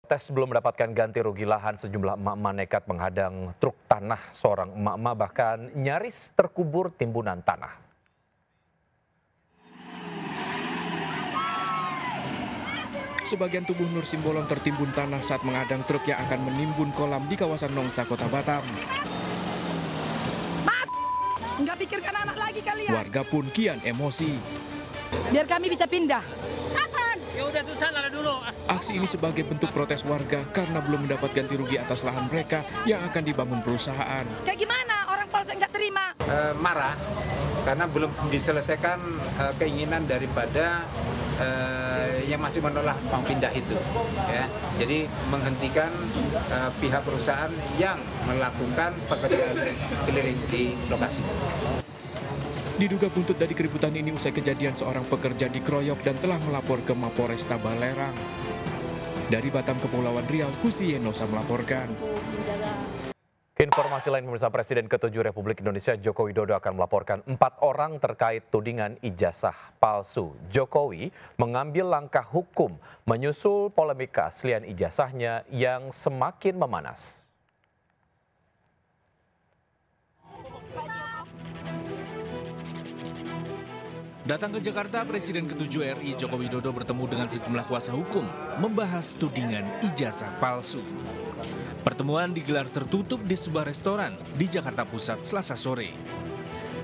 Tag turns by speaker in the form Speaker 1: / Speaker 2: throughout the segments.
Speaker 1: Tes belum mendapatkan ganti rugi lahan, sejumlah emak-emak nekat menghadang truk tanah seorang emak-emak bahkan nyaris terkubur timbunan tanah.
Speaker 2: Sebagian tubuh Nur Simbolon tertimbun tanah saat menghadang truk yang akan menimbun kolam di kawasan Nongsa, Kota Batam.
Speaker 3: Nggak pikirkan anak lagi kalian.
Speaker 2: Warga pun kian emosi.
Speaker 3: Biar kami bisa pindah.
Speaker 4: Kapan? Ya udah susah lah dulu.
Speaker 2: Aksi ini sebagai bentuk protes warga karena belum mendapat ganti rugi atas lahan mereka yang akan dibangun perusahaan.
Speaker 3: Kayak gimana orang Polsek nggak terima?
Speaker 5: Marah karena belum diselesaikan keinginan daripada yang masih menolak mau pindah itu, ya. Jadi menghentikan pihak perusahaan yang melakukan pekerjaan keliling di lokasi.
Speaker 2: Diduga buntut dari keributan ini usai kejadian seorang pekerja dikeroyok dan telah melapor ke Mapolresta Balerang. Dari Batam, Kepulauan Riau, Gusti Yenosa melaporkan.
Speaker 1: Informasi lain, pemirsa, Presiden ke-7 Republik Indonesia Joko Widodo akan melaporkan 4 orang terkait tudingan ijazah palsu. Jokowi mengambil langkah hukum menyusul polemik keaslian ijazahnya yang semakin memanas.
Speaker 6: Datang ke Jakarta, Presiden ke-7 RI Joko Widodo bertemu dengan sejumlah kuasa hukum membahas tudingan ijazah palsu. Pertemuan digelar tertutup di sebuah restoran di Jakarta Pusat Selasa sore.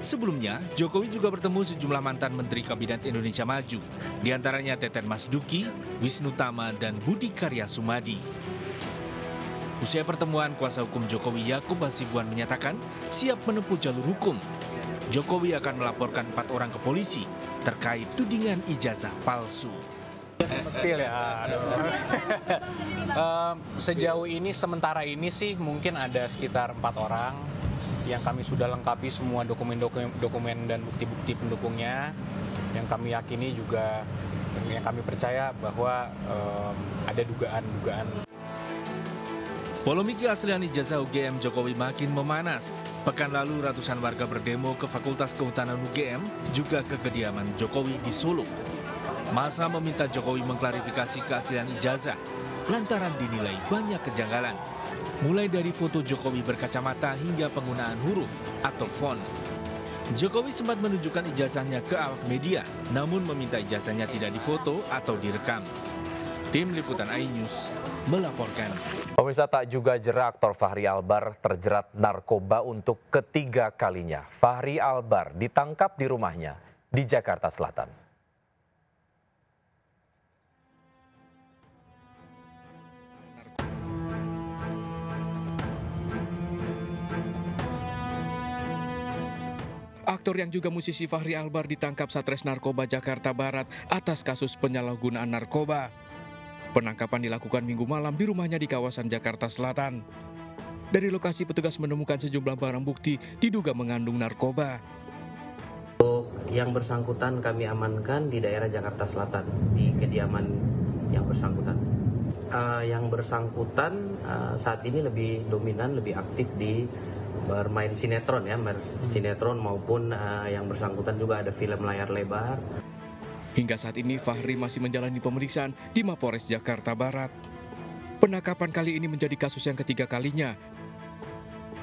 Speaker 6: Sebelumnya, Jokowi juga bertemu sejumlah mantan Menteri Kabinet Indonesia Maju, diantaranya Teten Mas Duki, Wisnu Tama, dan Budi Karya Sumadi. Usai pertemuan, kuasa hukum Jokowi Yakub Hasibuan menyatakan siap menempuh jalur hukum. Jokowi akan melaporkan 4 orang ke polisi terkait tudingan ijazah palsu.
Speaker 7: Spill ya, sejauh ini sementara ini sih mungkin ada sekitar 4 orang yang kami sudah lengkapi semua dokumen dan bukti-bukti pendukungnya, yang kami yakini juga, yang kami percaya bahwa ada dugaan-dugaan.
Speaker 6: Polemik keaslian ijazah UGM Jokowi makin memanas. Pekan lalu ratusan warga berdemo ke Fakultas Kehutanan UGM, juga ke kediaman Jokowi di Solo. Massa meminta Jokowi mengklarifikasi keaslian ijazah lantaran dinilai banyak kejanggalan. Mulai dari foto Jokowi berkacamata hingga penggunaan huruf atau font. Jokowi sempat menunjukkan ijazahnya ke awak media, namun meminta ijazahnya tidak difoto atau direkam. Tim Liputan iNews melaporkan.
Speaker 1: Pemirsa, tak juga jerak aktor Fachri Albar terjerat narkoba untuk ketiga kalinya. Fachri Albar ditangkap di rumahnya di Jakarta Selatan.
Speaker 2: Aktor yang juga musisi Fachri Albar ditangkap Satres Narkoba Jakarta Barat atas kasus penyalahgunaan narkoba. Penangkapan dilakukan Minggu malam di rumahnya di kawasan Jakarta Selatan. Dari lokasi petugas menemukan sejumlah barang bukti diduga mengandung narkoba.
Speaker 8: Yang bersangkutan kami amankan di daerah Jakarta Selatan, di kediaman yang bersangkutan. Yang bersangkutan saat ini lebih dominan, lebih aktif di bermain sinetron ya, sinetron maupun yang bersangkutan juga ada film layar lebar.
Speaker 2: Hingga saat ini Fachri masih menjalani pemeriksaan di Mapolres Jakarta Barat. Penangkapan kali ini menjadi kasus yang ketiga kalinya.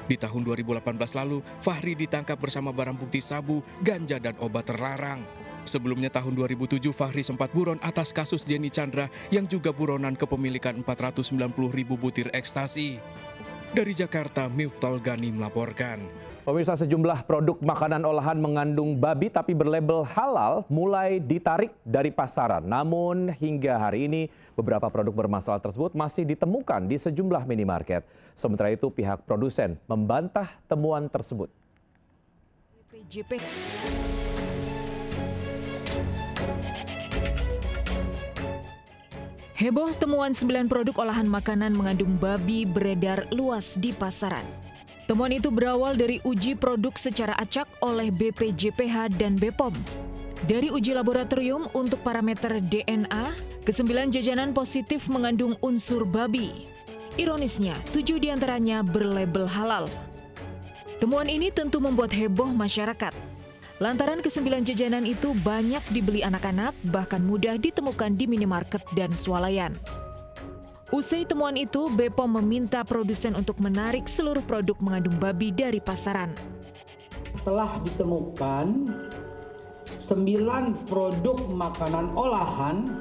Speaker 2: Di tahun 2018 lalu, Fachri ditangkap bersama barang bukti sabu, ganja, dan obat terlarang. Sebelumnya tahun 2007, Fachri sempat buron atas kasus Denny Chandra yang juga buronan kepemilikan 490.000 butir ekstasi. Dari Jakarta, Miftol Gani melaporkan.
Speaker 1: Pemirsa, sejumlah produk makanan olahan mengandung babi tapi berlabel halal mulai ditarik dari pasaran. Namun hingga hari ini beberapa produk bermasalah tersebut masih ditemukan di sejumlah minimarket. Sementara itu pihak produsen membantah temuan tersebut.
Speaker 9: Heboh temuan 9 produk olahan makanan mengandung babi beredar luas di pasaran. Temuan itu berawal dari uji produk secara acak oleh BPJPH dan BPOM. Dari uji laboratorium untuk parameter DNA, ke-9 jajanan positif mengandung unsur babi. Ironisnya, 7 diantaranya berlabel halal. Temuan ini tentu membuat heboh masyarakat. Lantaran ke-9 jajanan itu banyak dibeli anak-anak, bahkan mudah ditemukan di minimarket dan swalayan. Usai temuan itu, BPOM meminta produsen untuk menarik seluruh produk mengandung babi dari pasaran.
Speaker 10: Telah ditemukan 9 produk makanan olahan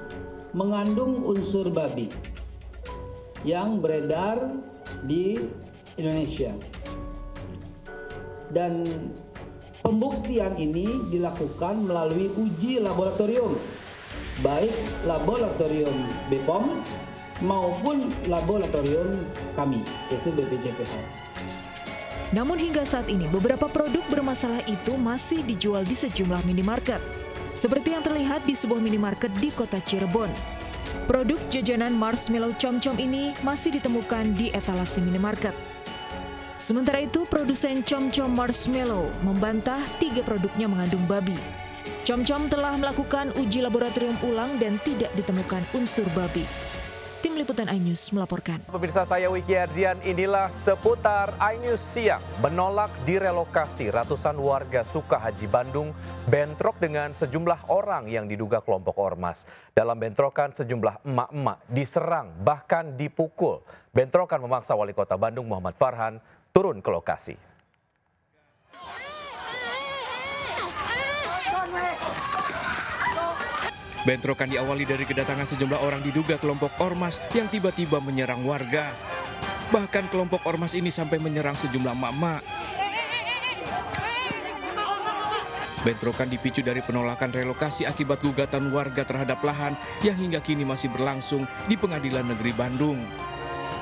Speaker 10: mengandung unsur babi yang beredar di Indonesia. Dan pembuktian ini dilakukan melalui uji laboratorium, baik laboratorium BPOM maupun laboratorium kami, yaitu BPJPH.
Speaker 9: Namun hingga saat ini beberapa produk bermasalah itu masih dijual di sejumlah minimarket. Seperti yang terlihat di sebuah minimarket di kota Cirebon. Produk jajanan marshmallow com-com ini masih ditemukan di etalase minimarket. Sementara itu, produsen com-com marshmallow membantah 3 produknya mengandung babi. Com-com telah melakukan uji laboratorium ulang dan tidak ditemukan unsur babi. Tim Liputan iNews melaporkan.
Speaker 1: Pemirsa, saya Wiki Ardian, inilah seputar iNews siang. Menolak direlokasi, ratusan warga Sukahaji Bandung bentrok dengan sejumlah orang yang diduga kelompok ormas. Dalam bentrokan, sejumlah emak-emak diserang, bahkan dipukul. Bentrokan memaksa Wali Kota Bandung Muhammad Farhan turun ke lokasi.
Speaker 2: Bentrokan diawali dari kedatangan sejumlah orang diduga kelompok ormas yang tiba-tiba menyerang warga. Bahkan kelompok ormas ini sampai menyerang sejumlah emak-emak. Bentrokan dipicu dari penolakan relokasi akibat gugatan warga terhadap lahan yang hingga kini masih berlangsung di Pengadilan Negeri Bandung.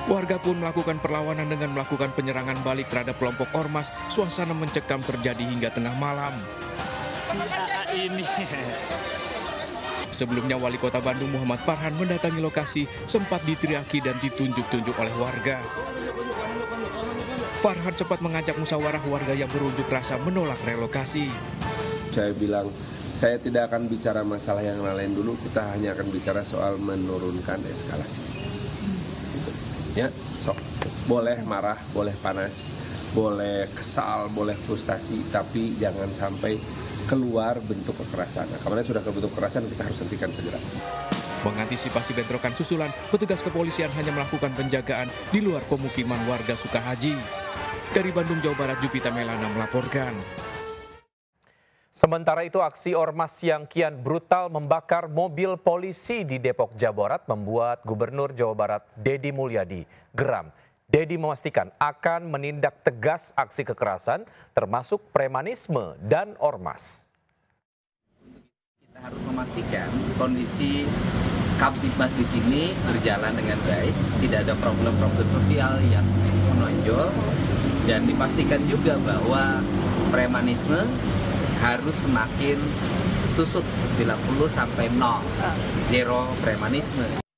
Speaker 2: Warga pun melakukan perlawanan dengan melakukan penyerangan balik terhadap kelompok ormas. Suasana mencekam terjadi hingga tengah malam. Sebelumnya Wali Kota Bandung Muhammad Farhan mendatangi lokasi, sempat diteriaki dan ditunjuk-tunjuk oleh warga. Farhan sempat mengajak musyawarah warga yang berunjuk rasa menolak relokasi.
Speaker 11: Saya bilang, saya tidak akan bicara masalah yang lain dulu, kita hanya akan bicara soal menurunkan eskalasi. Gitu. Ya, sok. Boleh marah, boleh panas, boleh kesal, boleh frustasi, tapi jangan sampai keluar bentuk kekerasan. Nah, karena sudah ke bentuk kekerasan, kita harus hentikan segera.
Speaker 2: Mengantisipasi bentrokan susulan, petugas kepolisian hanya melakukan penjagaan di luar pemukiman warga Sukahaji. Dari Bandung, Jawa Barat, Jupita Melana melaporkan.
Speaker 1: Sementara itu, aksi ormas yang kian brutal membakar mobil polisi di Depok, Jawa Barat membuat Gubernur Jawa Barat Deddy Mulyadi geram. Deddy memastikan akan menindak tegas aksi kekerasan termasuk premanisme dan ormas.
Speaker 12: Kita harus memastikan kondisi Kamtibmas di sini berjalan dengan baik, tidak ada problem-problem sosial yang menonjol, dan dipastikan juga bahwa premanisme harus semakin susut bila perlu sampai 0, zero premanisme.